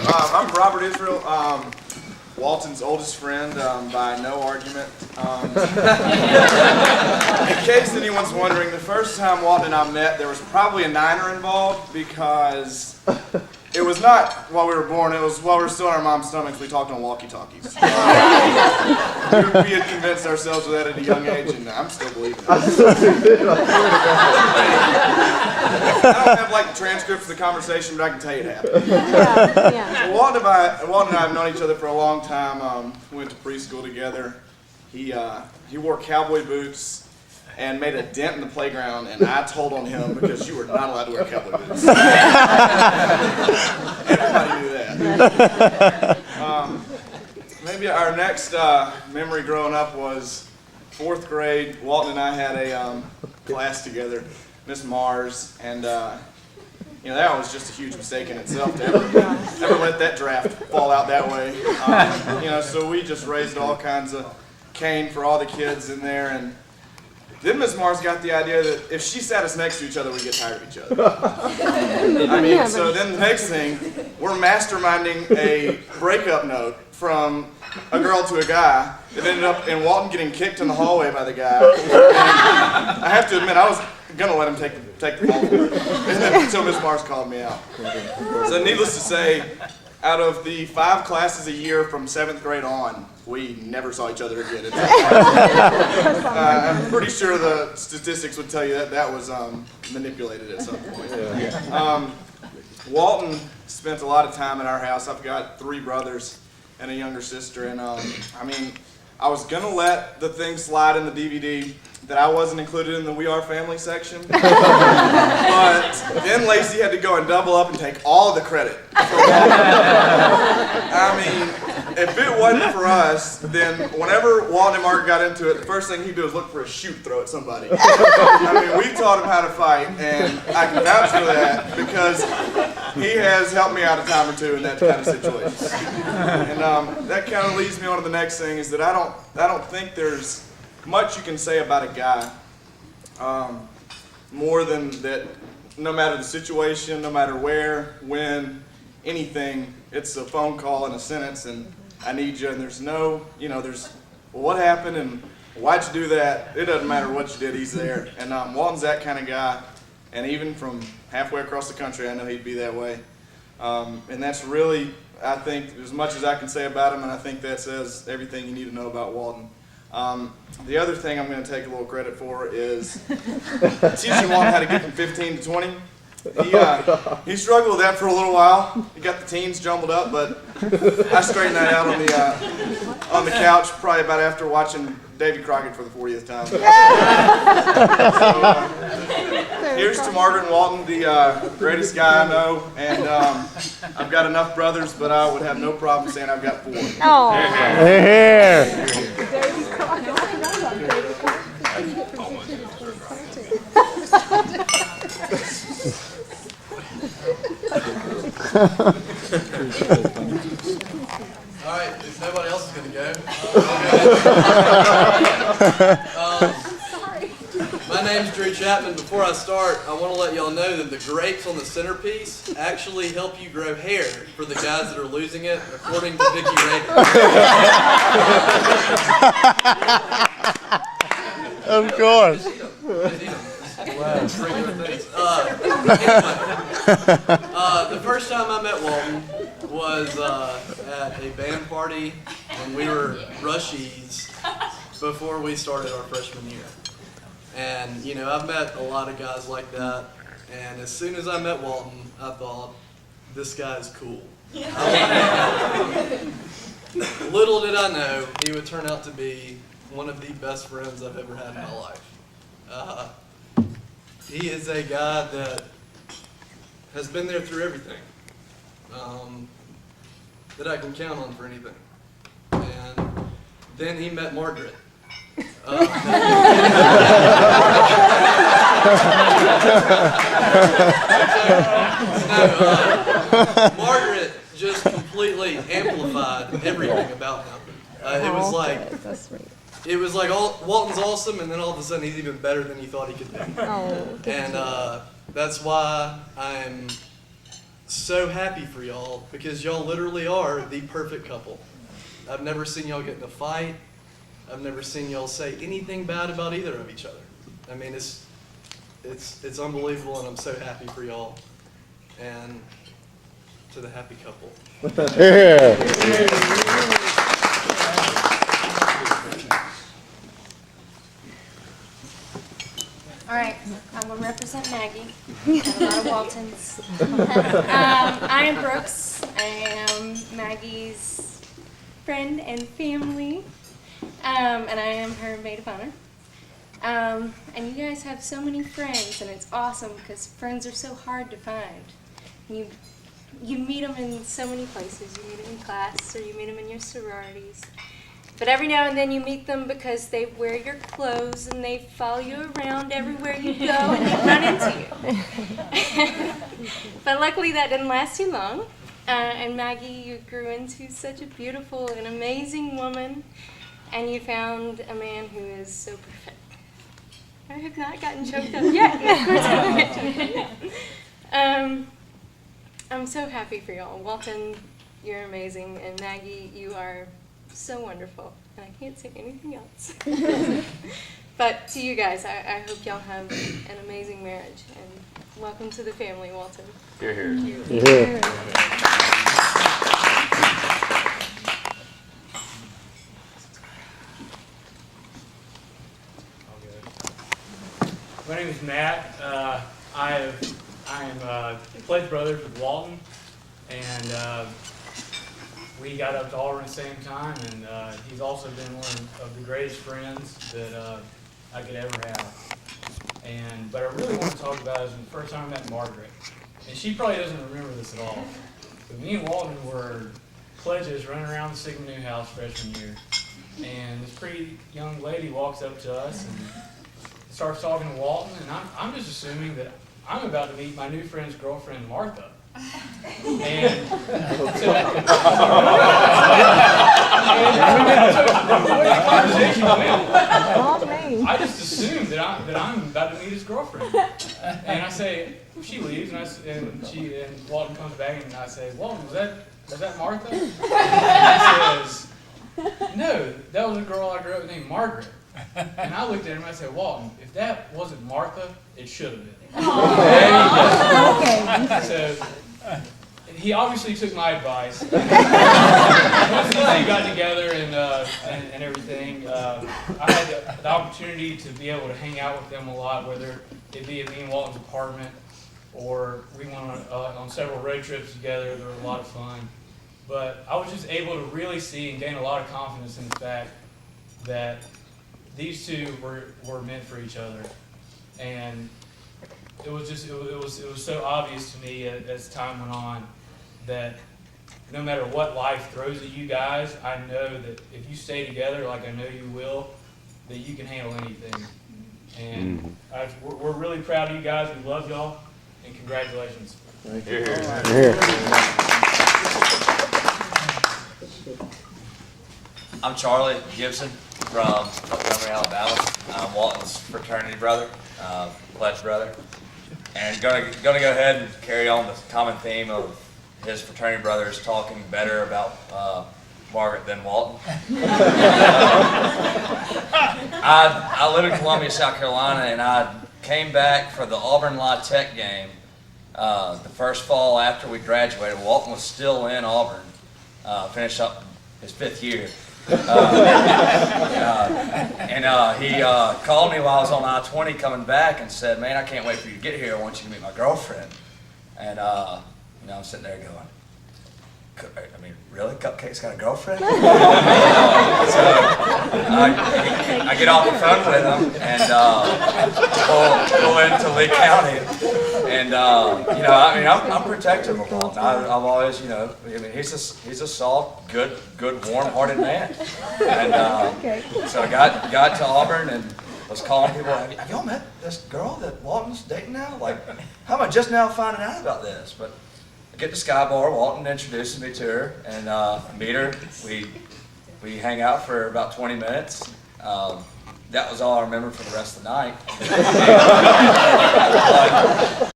I'm Robert Israel, Walton's oldest friend by no argument. In case anyone's wondering, the first time Walton and I met, there was probably a niner involved because it was not while we were born, it was while we were still in our mom's stomachs, we talked on walkie-talkies. We had convinced ourselves of that at a young age, and I'm still believing it. I don't have like the transcript for the conversation, but I can tell you it happened. Yeah. Walton and I have known each other for a long time. We went to preschool together. He wore cowboy boots and made a dent in the playground, and I told on him because you were not allowed to wear cowboy boots. Everybody knew that. Maybe our next memory growing up was 4th grade. Walton and I had a class together, Miss Mars, and that was just a huge mistake in itself to ever let that draft fall out that way. So we just raised all kinds of cane for all the kids in there, and then Miss Mars got the idea that if she sat us next to each other, we'd get tired of each other. So then the next thing, we're masterminding a breakup note from a girl to a guy. It ended up in Walton getting kicked in the hallway by the guy. And I have to admit, I was gonna let him take the fall for it. Until Miss Mars called me out. So needless to say, out of the 5 classes a year from 7th grade on, we never saw each other again. I'm pretty sure the statistics would tell you that was manipulated at some point. Walton spent a lot of time at our house. I've got 3 brothers and a younger sister, and I was gonna let the thing slide in the DVD that I wasn't included in the We Are Family section, but then Lacey had to go and double up and take all the credit for Walton. If it wasn't for us, then whenever Walton and Mark got into it, the first thing he'd do is look for a shoe to throw at somebody. We taught him how to fight, and I can vouch for that because he has helped me out a time or two in that kind of situation. And that kind of leads me on to the next thing, is that I don't think there's much you can say about a guy more than that. No matter the situation, no matter where, when, anything, it's a phone call and a sentence, and I need you, and there's no, there's, well, what happened and why'd you do that? It doesn't matter what you did, he's there. And Walton's that kind of guy, and even from halfway across the country, I know he'd be that way. And that's really, I think, as much as I can say about him, and I think that says everything you need to know about Walton. The other thing I'm going to take a little credit for is teaching Walton how to get from 15 to 20. He struggled with that for a little while. He got the teens jumbled up, but I straightened that out on the couch probably about after watching Davy Crockett for the 40th time. Here's to Margaret and Walton, the greatest guy I know, and I've got enough brothers, but I would have no problem saying I've got 4. Oh. Here. All right, if nobody else is going to go. My name's Drew Chapman. Before I start, I want to let y'all know that the grapes on the centerpiece actually help you grow hair for the guys that are losing it, according to Vicky Rader. Of course. The first time I met Walton was at a band party when we were rushies before we started our freshman year. And, I've met a lot of guys like that, and as soon as I met Walton, I thought, this guy is cool. Little did I know he would turn out to be one of the best friends I've ever had in my life. He is a guy that has been there through everything, that I can count on for anything. And then he met Margaret. Margaret just completely amplified everything about him. It was like, that's sweet. It was like Walton's awesome, and then all of a sudden he's even better than you thought he could be. Oh, and that's why I'm so happy for y'all because y'all literally are the perfect couple. I've never seen y'all get in a fight. I've never seen y'all say anything bad about either of each other. I mean, it's unbelievable, and I'm so happy for y'all. And to the happy couple. Yeah. All right, I will represent Maggie and a lot of Waltons. I am Brooks. I am Maggie's friend and family, and I am her maid of honor. And you guys have so many friends, and it's awesome because friends are so hard to find. You meet them in so many places. You meet them in class, or you meet them in your sororities. But every now and then you meet them because they wear your clothes and they follow you around everywhere you go and they run into you. But luckily that didn't last too long. And Maggie, you grew into such a beautiful and amazing woman, and you found a man who is so perfect. I have not gotten choked up yet. Of course I will get choked up yet. I'm so happy for y'all. Walton, you're amazing, and Maggie, you are so wonderful, and I can't say anything else. But to you guys, I hope y'all have an amazing marriage, and welcome to the family, Walton. You're here. Yeah. My name is Matt. I am pledge brothers with Walton, and we got up to Auburn at the same time, and he's also been one of the greatest friends that I could ever have. But I really want to talk about is the first time I met Margaret. And she probably doesn't remember this at all. But me and Walton were pledges running around the Sigma Nu house freshman year. And this pretty young lady walks up to us and starts talking to Walton, and I'm just assuming that I'm about to meet my new friend's girlfriend, Martha. And so, the way the conversation went, I just assumed that I'm about to meet his girlfriend. And I say, she leaves, and Walton comes back, and I say, Walton, was that Martha? And he says, no, that was a girl I grew up with named Margaret. And I looked at him and I said, Walton, if that wasn't Martha, it should have been. Okay. So he obviously took my advice. Once we got together and everything, I had the opportunity to be able to hang out with them a lot, whether it be at me and Walton's apartment, or we went on several road trips together. They were a lot of fun. But I was just able to really see and gain a lot of confidence in the fact that these two were meant for each other. And it was so obvious to me as time went on that no matter what life throws at you guys, I know that if you stay together like I know you will, that you can handle anything. And we're really proud of you guys. We love y'all, and congratulations. I'm Charlie Gibson from Montgomery, Alabama. I'm Walton's fraternity brother, pledge brother, and gonna go ahead and carry on the common theme of his fraternity brothers talking better about Margaret than Walton. I live in Columbia, South Carolina, and I came back for the Auburn La Tech game the first fall after we graduated. Walton was still in Auburn, finished up his 5th year. He called me while I was on I-20 coming back and said, man, I can't wait for you to get here. I want you to meet my girlfriend. And I'm sitting there going, I mean, really? Cupcake's got a girlfriend? So I get off the phone with him and pull into Lee County. And I'm protective of Walton. I've always, he's a soft, good, warm-hearted man. And so I got to Auburn and was calling people. Have y'all met this girl that Walton's dating now? Like, how am I just now finding out about this? But I get to Sky Bar. Walton introduces me to her, and meet her. We hang out for about 20 minutes. That was all I remember for the rest of the night.